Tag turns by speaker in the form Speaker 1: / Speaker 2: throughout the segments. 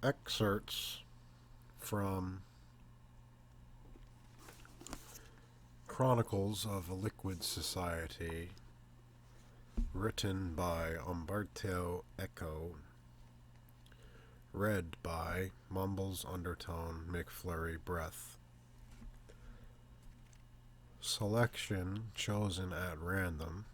Speaker 1: excerpts from Chronicles of a Liquid Society, written by Umberto Eco, read by Mumbles Undertone McFlurry Breath. Selection chosen at random.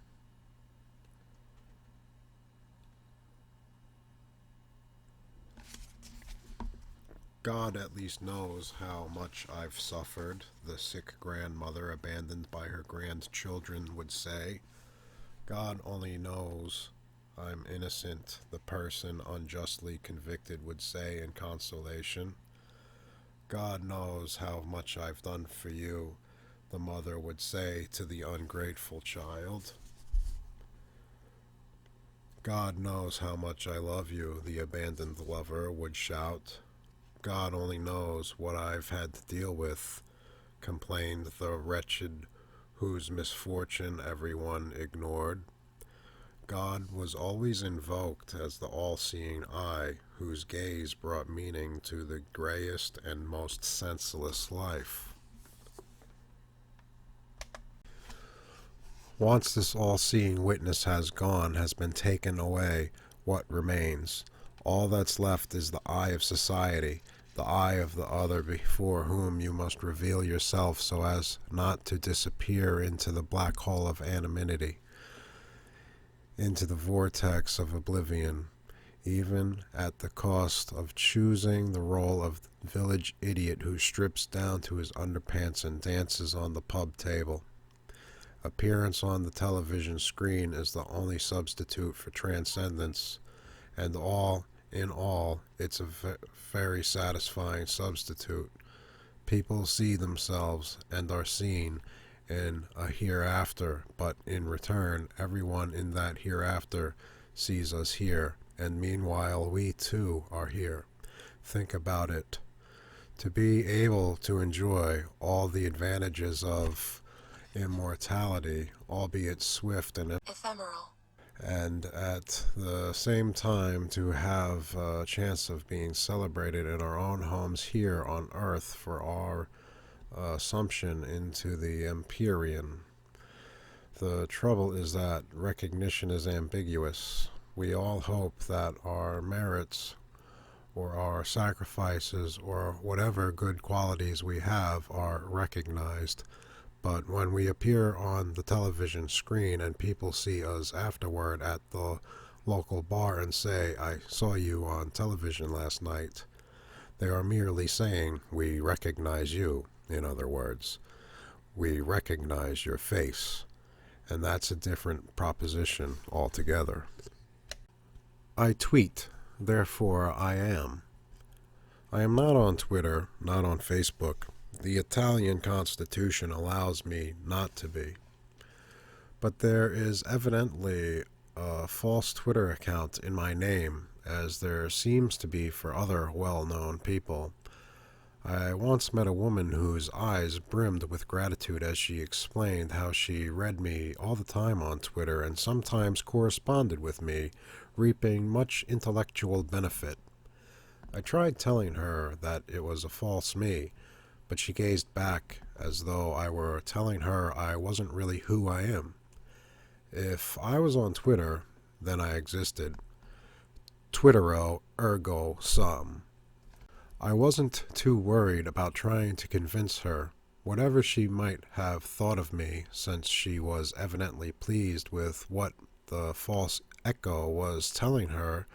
Speaker 1: God at least knows how much I've suffered, the sick grandmother abandoned by her grandchildren would say. God only knows I'm innocent, the person unjustly convicted would say in consolation. God knows how much I've done for you, the mother would say to the ungrateful child. God knows how much I love you, the abandoned lover would shout. God only knows what I've had to deal with, complained the wretched whose misfortune everyone ignored. God was always invoked as the all-seeing eye, whose gaze brought meaning to the grayest and most senseless life. Once this all-seeing witness has gone, has been taken away, what remains? All that's left is the eye of society, the eye of the other before whom you must reveal yourself so as not to disappear into the black hole of anonymity, into the vortex of oblivion, even at the cost of choosing the role of the village idiot who strips down to his underpants and dances on the pub table. Appearance on the television screen is the only substitute for transcendence, and all in all, it's a very satisfying substitute. People see themselves and are seen in a hereafter, but in return, everyone in that hereafter sees us here, and meanwhile we too are here. Think about it. To be able to enjoy all the advantages of immortality, albeit swift and ephemeral, and at the same time to have a chance of being celebrated in our own homes here on earth for our assumption into the Empyrean. The trouble is that recognition is ambiguous. We all hope that our merits or our sacrifices or whatever good qualities we have are recognized. But when we appear on the television screen and people see us afterward at the local bar and say, "I saw you on television last night," they are merely saying, "We recognize you." In other words, we recognize your face. And that's a different proposition altogether. I tweet, therefore I am. I am not on Twitter, not on Facebook. The Italian Constitution allows me not to be. But there is evidently a false Twitter account in my name, as there seems to be for other well-known people. I once met a woman whose eyes brimmed with gratitude as she explained how she read me all the time on Twitter and sometimes corresponded with me, reaping much intellectual benefit. I tried telling her that it was a false me, but she gazed back as though I were telling her I wasn't really who I am. If I was on Twitter, then I existed. Twittero ergo sum. I wasn't too worried about trying to convince her, whatever she might have thought of me, since she was evidently pleased with what the false echo was telling her,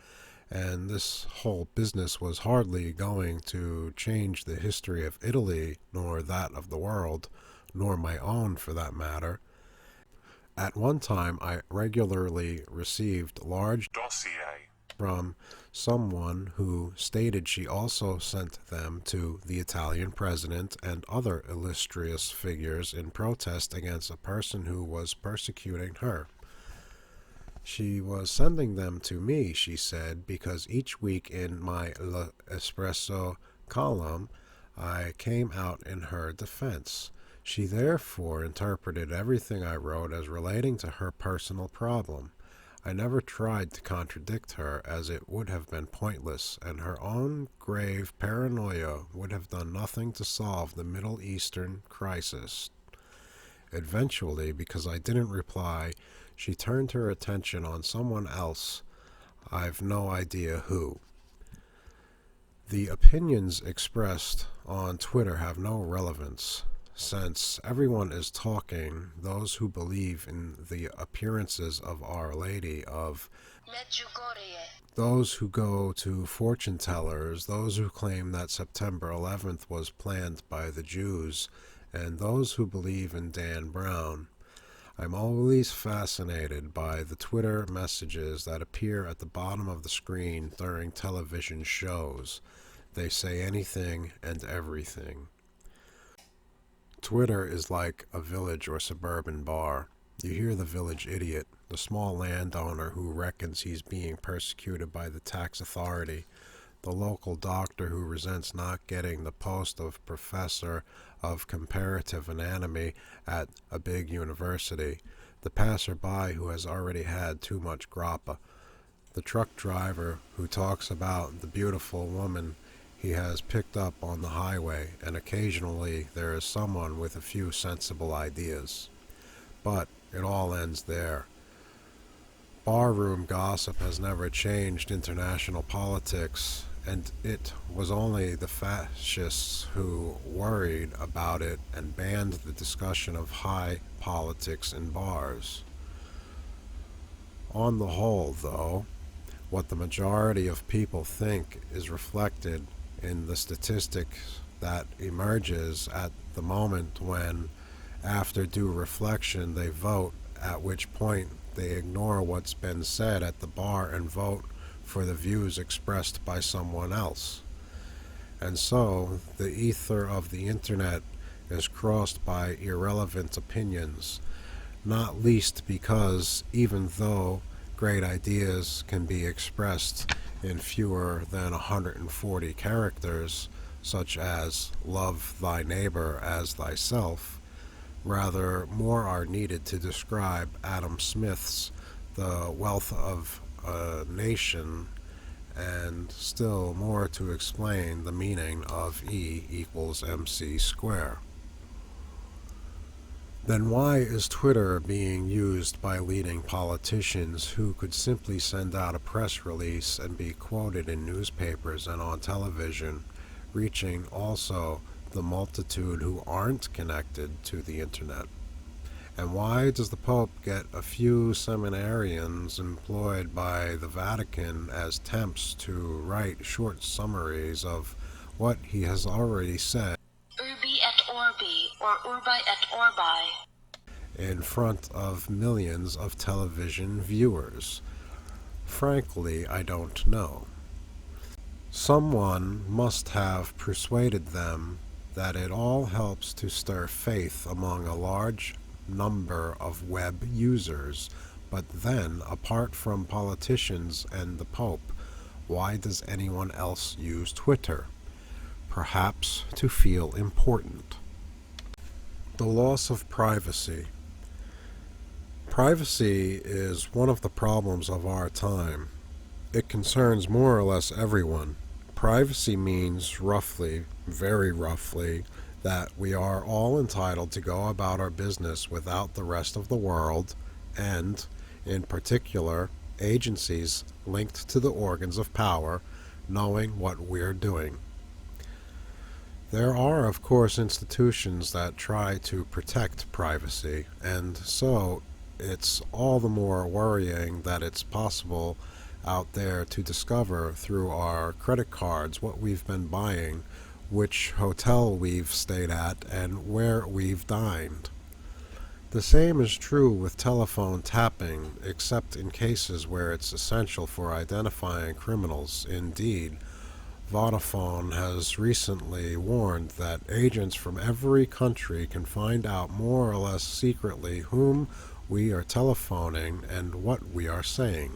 Speaker 1: and this whole business was hardly going to change the history of Italy, nor that of the world, nor my own for that matter. At one time I regularly received large dossiers from someone who stated she also sent them to the Italian president and other illustrious figures in protest against a person who was persecuting her. She was sending them to me, she said, because each week in my L'Espresso column I came out in her defense. She therefore interpreted everything I wrote as relating to her personal problem. I never tried to contradict her, as it would have been pointless, and her own grave paranoia would have done nothing to solve the Middle Eastern crisis. Eventually, because I didn't reply, she turned her attention on someone else. I've no idea who. The opinions expressed on Twitter have no relevance, since everyone is talking, those who believe in the appearances of Our Lady, of Medjugorje, those who go to fortune tellers, those who claim that September 11th was planned by the Jews, and those who believe in Dan Brown. I'm always fascinated by the Twitter messages that appear at the bottom of the screen during television shows. They say anything and everything. Twitter is like a village or suburban bar. You hear the village idiot, the small landowner who reckons he's being persecuted by the tax authority, the local doctor who resents not getting the post of professor of comparative anatomy at a big university, the passerby who has already had too much grappa, the truck driver who talks about the beautiful woman he has picked up on the highway, and occasionally there is someone with a few sensible ideas. But it all ends there. Barroom gossip has never changed international politics, and it was only the fascists who worried about it and banned the discussion of high politics in bars. On the whole, though, what the majority of people think is reflected in the statistics that emerges at the moment when, after due reflection, they vote, at which point they ignore what's been said at the bar and vote for the views expressed by someone else. And so, the ether of the internet is crossed by irrelevant opinions, not least because, even though great ideas can be expressed in fewer than 140 characters, such as love thy neighbor as thyself, rather more are needed to describe Adam Smith's The Wealth of a Nation, and still more to explain the meaning of E equals MC square. Then why is Twitter being used by leading politicians who could simply send out a press release and be quoted in newspapers and on television, reaching also the multitude who aren't connected to the internet? And why does the Pope get a few seminarians employed by the Vatican as temps to write short summaries of what he has already said
Speaker 2: Urbi et Orbi, or Urbi et Orbi,
Speaker 1: in front of millions of television viewers? Frankly, I don't know. Someone must have persuaded them that it all helps to stir faith among a large number of web users, but then, apart from politicians and the Pope, why does anyone else use Twitter? Perhaps to feel important. The loss of privacy. Privacy is one of the problems of our time. It concerns more or less everyone. Privacy means roughly, very roughly, that we are all entitled to go about our business without the rest of the world, and, in particular, agencies linked to the organs of power, knowing what we're doing. There are, of course, institutions that try to protect privacy, and so it's all the more worrying that it's possible out there to discover through our credit cards what we've been buying, which hotel we've stayed at, and where we've dined. The same is true with telephone tapping, except in cases where it's essential for identifying criminals. Indeed, Vodafone has recently warned that agents from every country can find out more or less secretly whom we are telephoning and what we are saying.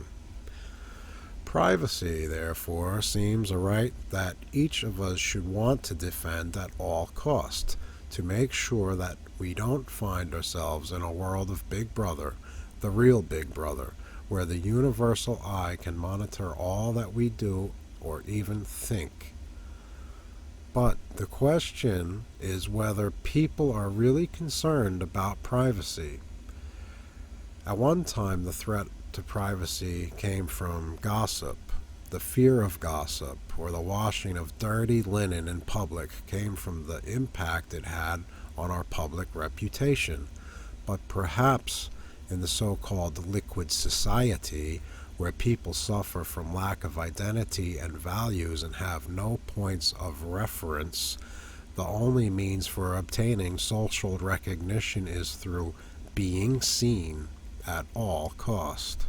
Speaker 1: Privacy, therefore, seems a right that each of us should want to defend at all cost, to make sure that we don't find ourselves in a world of Big Brother, the real Big Brother, where the universal eye can monitor all that we do or even think. But the question is whether people are really concerned about privacy. At one time, the threat to privacy came from gossip. The fear of gossip, or the washing of dirty linen in public, came from the impact it had on our public reputation. But perhaps in the so-called liquid society, where people suffer from lack of identity and values and have no points of reference, the only means for obtaining social recognition is through being seen at all cost.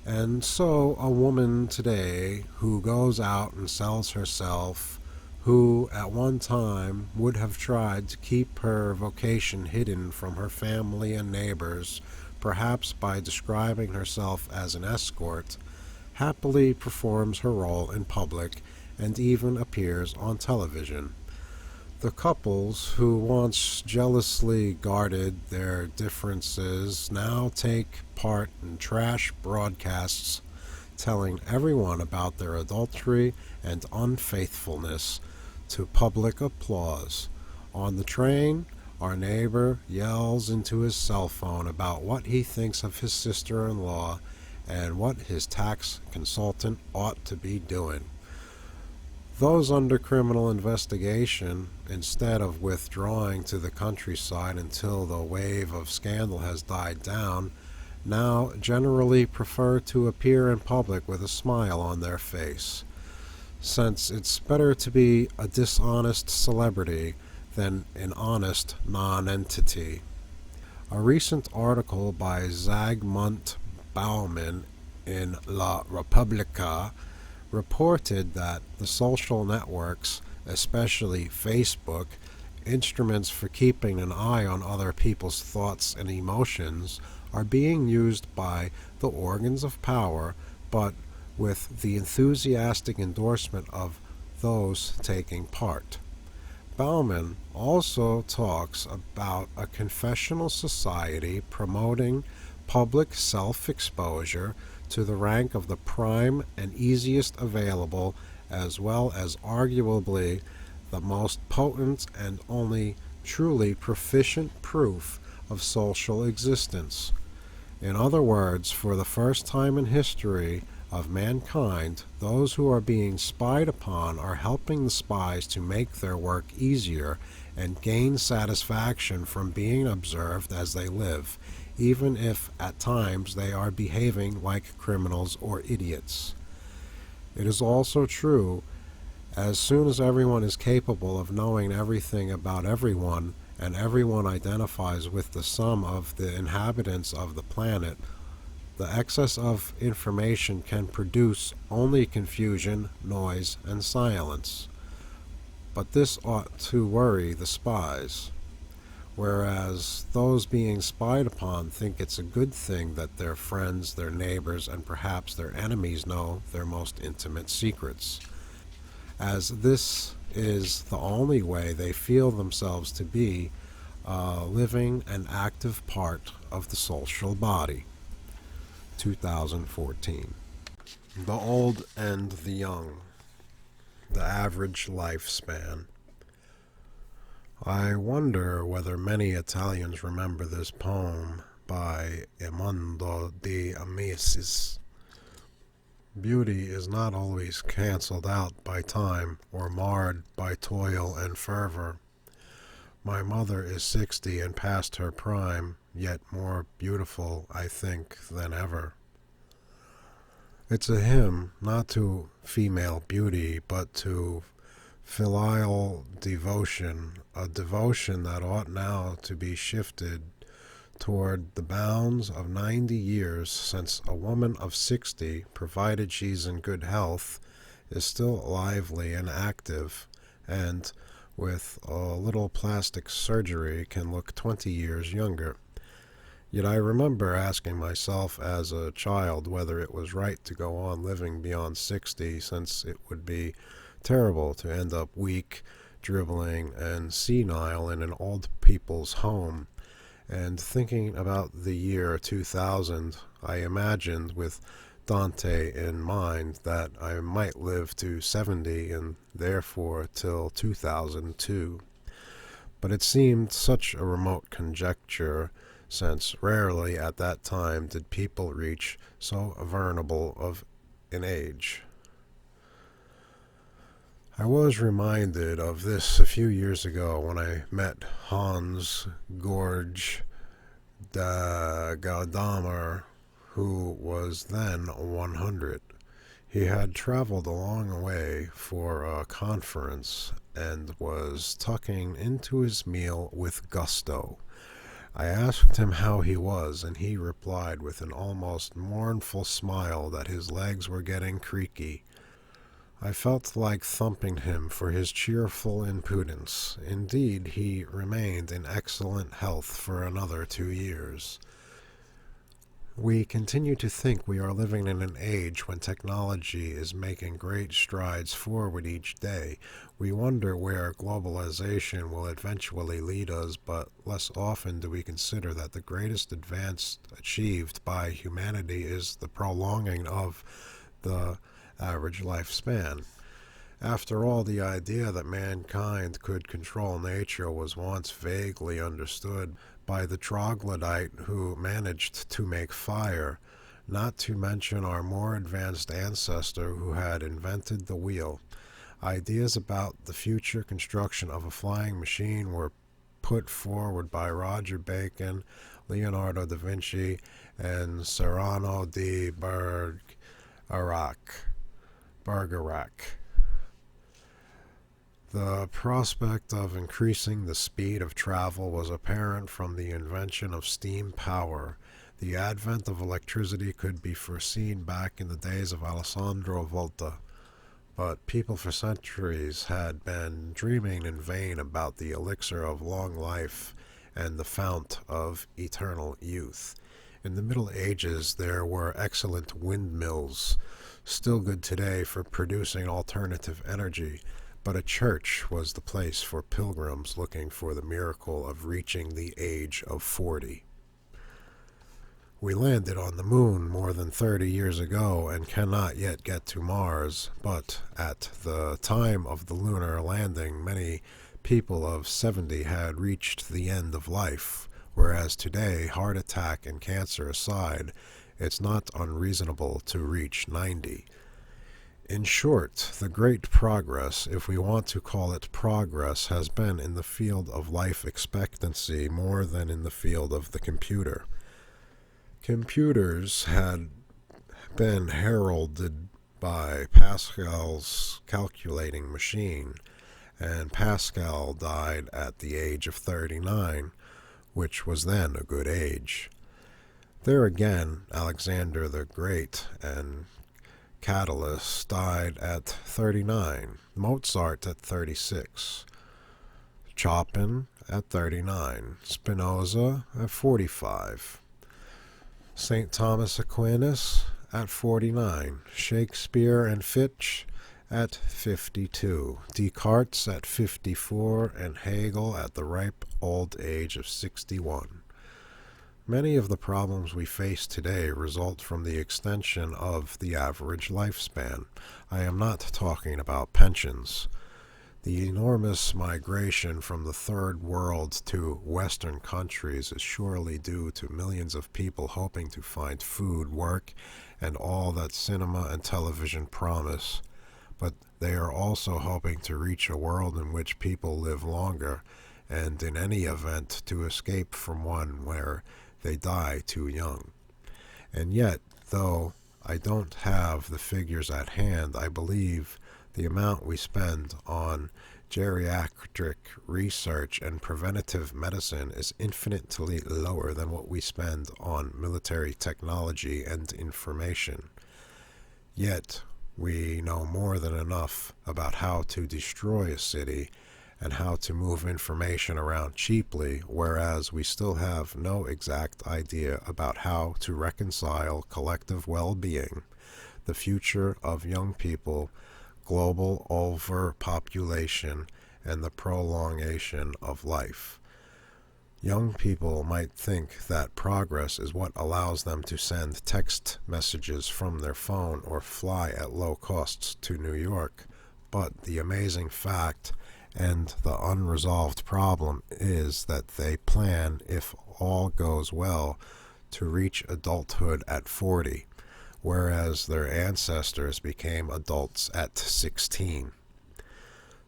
Speaker 1: And so a woman today who goes out and sells herself, who at one time would have tried to keep her vocation hidden from her family and neighbors, perhaps by describing herself as an escort, happily performs her role in public and even appears on television. The couples who once jealously guarded their differences now take part in trash broadcasts telling everyone about their adultery and unfaithfulness to public applause. On the train, our neighbor yells into his cell phone about what he thinks of his sister-in-law and what his tax consultant ought to be doing. Those under criminal investigation, instead of withdrawing to the countryside until the wave of scandal has died down, now generally prefer to appear in public with a smile on their face, since it's better to be a dishonest celebrity than an honest non-entity. A recent article by Zygmunt Bauman in La Repubblica reported that the social networks, especially Facebook, instruments for keeping an eye on other people's thoughts and emotions, are being used by the organs of power, but with the enthusiastic endorsement of those taking part. Bauman also talks about a confessional society promoting public self-exposure to the rank of the prime and easiest available, as well as arguably the most potent and only truly proficient proof of social existence. In other words, for the first time in history of mankind, those who are being spied upon are helping the spies to make their work easier and gain satisfaction from being observed as they live, even if at times they are behaving like criminals or idiots. It is also true, as soon as everyone is capable of knowing everything about everyone, and everyone identifies with the sum of the inhabitants of the planet, the excess of information can produce only confusion, noise, and silence. But this ought to worry the spies, whereas those being spied upon think it's a good thing that their friends, their neighbors, and perhaps their enemies know their most intimate secrets, as this is the only way they feel themselves to be a living and active part of the social body. 2014. The old and the young. The average lifespan. I wonder whether many Italians remember this poem by Emondo de Amicis. Beauty is not always cancelled out by time or marred by toil and fervor. My mother is 60 and past her prime, yet more beautiful, I think, than ever. It's a hymn not to female beauty, but to filial devotion, a devotion that ought now to be shifted toward the bounds of 90 years, since a woman of 60, provided she's in good health, is still lively and active, and with a little plastic surgery can look 20 years younger. Yet I remember asking myself as a child whether it was right to go on living beyond 60, since it would be terrible to end up weak, dribbling, and senile in an old people's home, And thinking about the year 2000, I imagined with Dante in mind that I might live to 70 and therefore till 2002. But it seemed such a remote conjecture, since rarely at that time did people reach so venerable of an age. I was reminded of this a few years ago when I met Hans Georg Gadamer, who was then 100. He had traveled a long way for a conference and was tucking into his meal with gusto. I asked him how he was, and he replied with an almost mournful smile that his legs were getting creaky. I felt like thumping him for his cheerful impudence. Indeed, he remained in excellent health for another 2 years. We continue to think we are living in an age when technology is making great strides forward each day. We wonder where globalization will eventually lead us, but less often do we consider that the greatest advance achieved by humanity is the prolonging of the average lifespan. After all, the idea that mankind could control nature was once vaguely understood by the troglodyte who managed to make fire, not to mention our more advanced ancestor who had invented the wheel. Ideas about the future construction of a flying machine were put forward by Roger Bacon, Leonardo da Vinci, and Cyrano de Bergerac. The prospect of increasing the speed of travel was apparent from the invention of steam power. The advent of electricity could be foreseen back in the days of Alessandro Volta, but people for centuries had been dreaming in vain about the elixir of long life and the fount of eternal youth. In the Middle Ages there were excellent windmills, still good today for producing alternative energy, but a church was the place for pilgrims looking for the miracle of reaching the age of 40. We landed on the moon more than 30 years ago and cannot yet get to Mars, but at the time of the lunar landing, many people of 70 had reached the end of life, whereas today, heart attack and cancer aside, it's not unreasonable to reach 90. In short, the great progress, if we want to call it progress, has been in the field of life expectancy more than in the field of the computer. Computers had been heralded by Pascal's calculating machine, and Pascal died at the age of 39, which was then a good age. There again, Alexander the Great and Catullus died at 39, Mozart at 36, Chopin at 39, Spinoza at 45, St. Thomas Aquinas at 49, Shakespeare and Fichte at 52, Descartes at 54, and Hegel at the ripe old age of 61. Many of the problems we face today result from the extension of the average lifespan. I am not talking about pensions. The enormous migration from the third world to Western countries is surely due to millions of people hoping to find food, work, and all that cinema and television promise. But they are also hoping to reach a world in which people live longer, and in any event to escape from one where they die too young. And yet, though I don't have the figures at hand, I believe the amount we spend on geriatric research and preventative medicine is infinitely lower than what we spend on military technology and information. Yet, we know more than enough about how to destroy a city and how to move information around cheaply, whereas we still have no exact idea about how to reconcile collective well-being, the future of young people, global overpopulation, and the prolongation of life. Young people might think that progress is what allows them to send text messages from their phone or fly at low costs to New York, but the amazing fact and the unresolved problem is that they plan, if all goes well, to reach adulthood at 40, whereas their ancestors became adults at 16.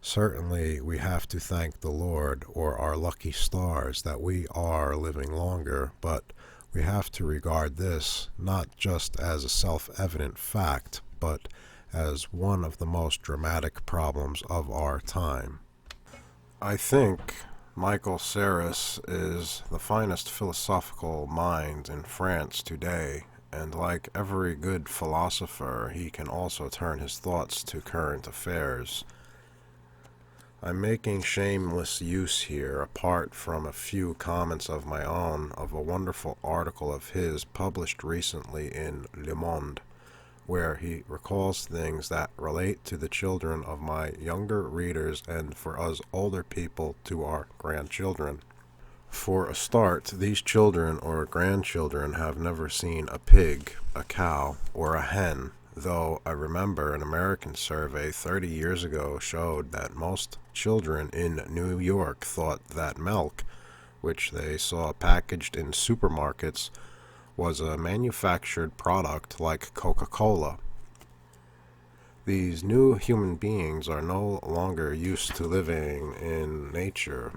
Speaker 1: Certainly, we have to thank the Lord or our lucky stars that we are living longer, but we have to regard this not just as a self-evident fact, but as one of the most dramatic problems of our time. I think Michael Serres is the finest philosophical mind in France today, and like every good philosopher, he can also turn his thoughts to current affairs. I'm making shameless use here, apart from a few comments of my own, of a wonderful article of his published recently in Le Monde, where he recalls things that relate to the children of my younger readers and for us older people to our grandchildren. For a start, these children or grandchildren have never seen a pig, a cow, or a hen, though I remember an American survey 30 years ago showed that most children in New York thought that milk, which they saw packaged in supermarkets, was a manufactured product like Coca-Cola. These new human beings are no longer used to living in nature.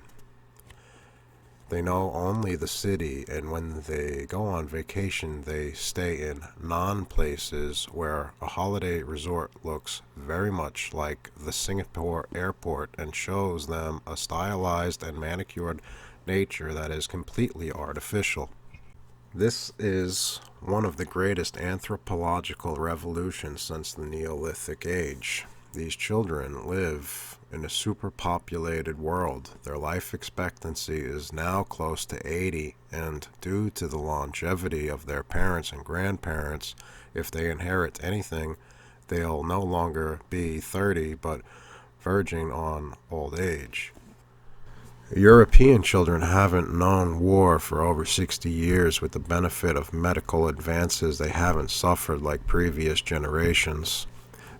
Speaker 1: They know only the city, and when they go on vacation, they stay in non-places where a holiday resort looks very much like the Singapore airport and shows them a stylized and manicured nature that is completely artificial. This is one of the greatest anthropological revolutions since the Neolithic Age. These children live in a superpopulated world. Their life expectancy is now close to 80, and due to the longevity of their parents and grandparents, if they inherit anything, they'll no longer be 30, but verging on old age. European children haven't known war for over 60 years with the benefit of medical advances. They haven't suffered like previous generations.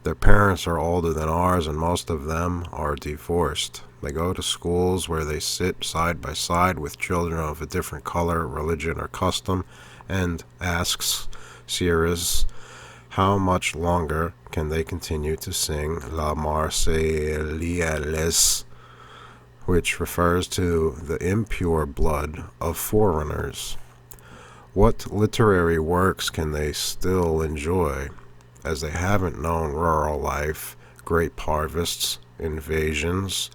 Speaker 1: Their parents are older than ours, and most of them are divorced. They go to schools where they sit side by side with children of a different color, religion, or custom, and asks Serres how much longer can they continue to sing La Marseillaise, which refers to the impure blood of foreigners. What literary works can they still enjoy, as they haven't known rural life, grape harvests, invasions,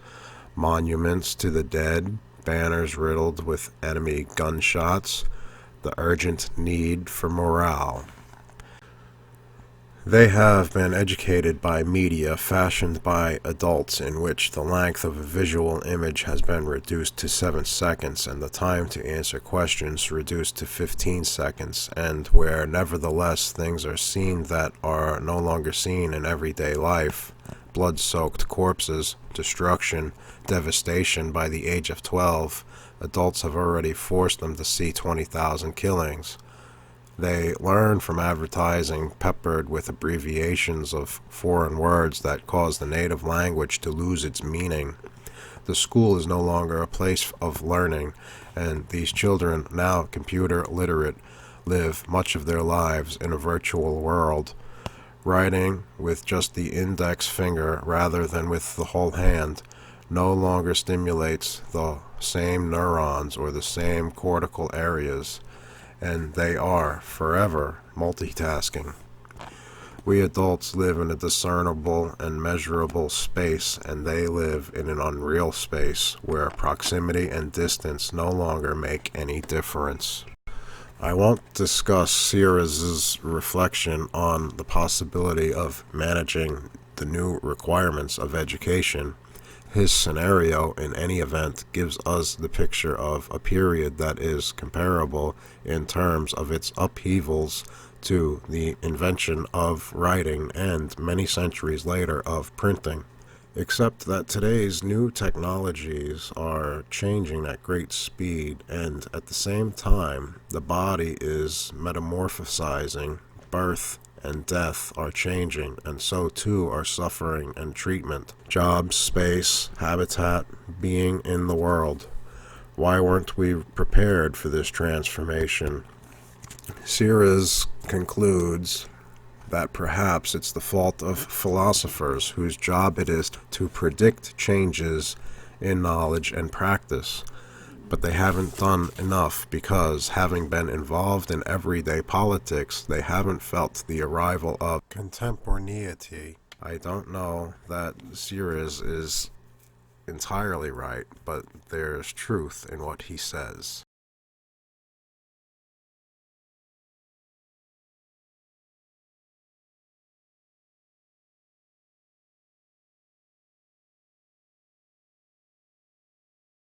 Speaker 1: monuments to the dead, banners riddled with enemy gunshots, the urgent need for morale? They have been educated by media fashioned by adults in which the length of a visual image has been reduced to 7 seconds and the time to answer questions reduced to 15 seconds, and where nevertheless things are seen that are no longer seen in everyday life. Blood-soaked corpses, destruction, devastation by the age of 12. Adults have already forced them to see 20,000 killings. They learn from advertising peppered with abbreviations of foreign words that cause the native language to lose its meaning. The school is no longer a place of learning, and these children, now computer literate, live much of their lives in a virtual world. Writing with just the index finger rather than with the whole hand no longer stimulates the same neurons or the same cortical areas, and they are forever multitasking. We adults live in a discernible and measurable space, and they live in an unreal space where proximity and distance no longer make any difference. I won't discuss Serres's reflection on the possibility of managing the new requirements of education. His scenario, in any event, gives us the picture of a period that is comparable in terms of its upheavals to the invention of writing and, many centuries later, of printing. Except that today's new technologies are changing at great speed, and at the same time, the body is metamorphosizing. Birth and death are changing, and so too are suffering and treatment. Jobs, space, habitat, being in the world. Why weren't we prepared for this transformation? Sears concludes that perhaps it's the fault of philosophers whose job it is to predict changes in knowledge and practice. But they haven't done enough because, having been involved in everyday politics, they haven't felt the arrival of contemporaneity. I don't know that Sears is entirely right, but there's truth in what he says.